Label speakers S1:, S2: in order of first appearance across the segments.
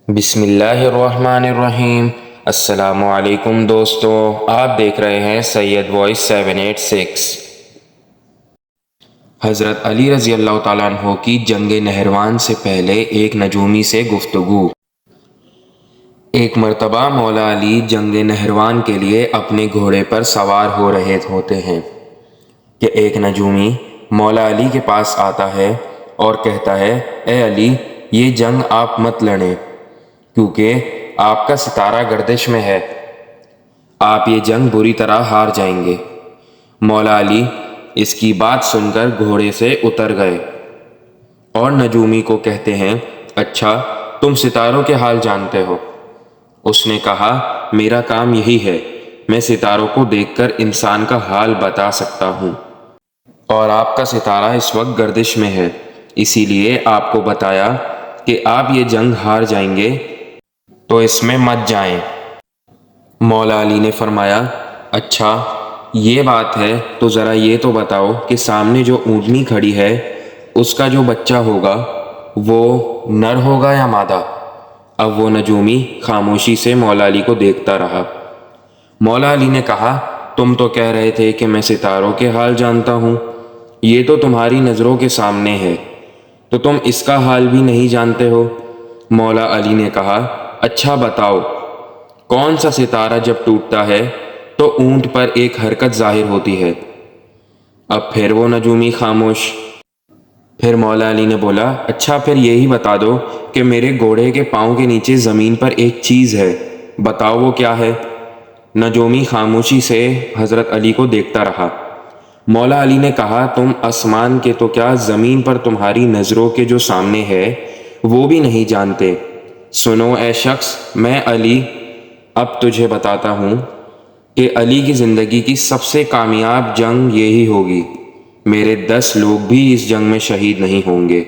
S1: بسم اللہ الرحمن الرحیم۔ السلام علیکم دوستو، آپ دیکھ رہے ہیں سید وائس 786۔ حضرت علی رضی اللہ تعالیٰ عنہ کی جنگ نہروان سے پہلے ایک نجومی سے گفتگو۔ ایک مرتبہ مولا علی جنگ نہروان کے لیے اپنے گھوڑے پر سوار ہو رہے ہوتے ہیں کہ ایک نجومی مولا علی کے پاس آتا ہے اور کہتا ہے، اے علی، یہ جنگ آپ مت لڑیں کیونکہ آپ کا ستارہ گردش میں ہے، آپ یہ جنگ بری طرح ہار جائیں گے۔ مولا علی اس کی بات سن کر گھوڑے سے اتر گئے اور نجومی کو کہتے ہیں، اچھا تم ستاروں کے حال جانتے ہو؟ اس نے کہا، میرا کام یہی ہے، میں ستاروں کو دیکھ کر انسان کا حال بتا سکتا ہوں، اور آپ کا ستارہ اس وقت گردش میں ہے، اسی لیے آپ کو بتایا کہ آپ یہ جنگ ہار جائیں گے تو اس میں مت جائیں۔ مولا علی نے فرمایا، اچھا یہ بات ہے تو ذرا یہ تو بتاؤ کہ سامنے جو اونٹنی کھڑی ہے اس کا جو بچہ ہوگا وہ نر ہوگا یا مادہ؟ اب وہ نجومی خاموشی سے مولا علی کو دیکھتا رہا۔ مولا علی نے کہا، تم تو کہہ رہے تھے کہ میں ستاروں کے حال جانتا ہوں، یہ تو تمہاری نظروں کے سامنے ہے، تو تم اس کا حال بھی نہیں جانتے ہو؟ مولا علی نے کہا، اچھا بتاؤ، کون سا ستارہ جب ٹوٹتا ہے تو اونٹ پر ایک حرکت ظاہر ہوتی ہے؟ اب پھر وہ نجومی خاموش۔ پھر مولا علی نے بولا، اچھا پھر یہی بتا دو کہ میرے گھوڑے کے پاؤں کے نیچے زمین پر ایک چیز ہے، بتاؤ وہ کیا ہے؟ نجومی خاموشی سے حضرت علی کو دیکھتا رہا۔ مولا علی نے کہا، تم آسمان کے تو کیا زمین پر تمہاری نظروں کے جو سامنے ہے وہ بھی نہیں جانتے؟ سنو اے شخص، میں علی اب تجھے بتاتا ہوں کہ علی کی زندگی کی سب سے کامیاب جنگ یہی ہوگی، میرے 10 لوگ بھی اس جنگ میں شہید نہیں ہوں گے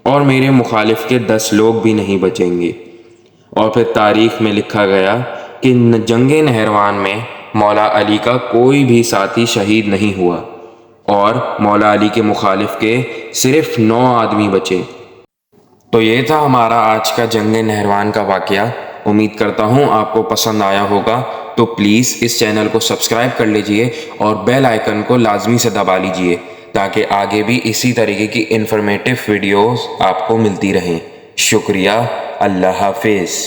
S1: اور میرے مخالف کے 10 لوگ بھی نہیں بچیں گے۔ اور پھر تاریخ میں لکھا گیا کہ جنگ نہروان میں مولا علی کا کوئی بھی ساتھی شہید نہیں ہوا اور مولا علی کے مخالف کے صرف 9 آدمی بچے۔ تو یہ تھا ہمارا آج کا جنگ نہروان کا واقعہ۔ امید کرتا ہوں آپ کو پسند آیا ہوگا، تو پلیز اس چینل کو سبسکرائب کر لیجئے اور بیل آئیکن کو لازمی سے دبا لیجئے تاکہ آگے بھی اسی طریقے کی انفارمیٹیو ویڈیوز آپ کو ملتی رہیں۔ شکریہ، اللہ حافظ۔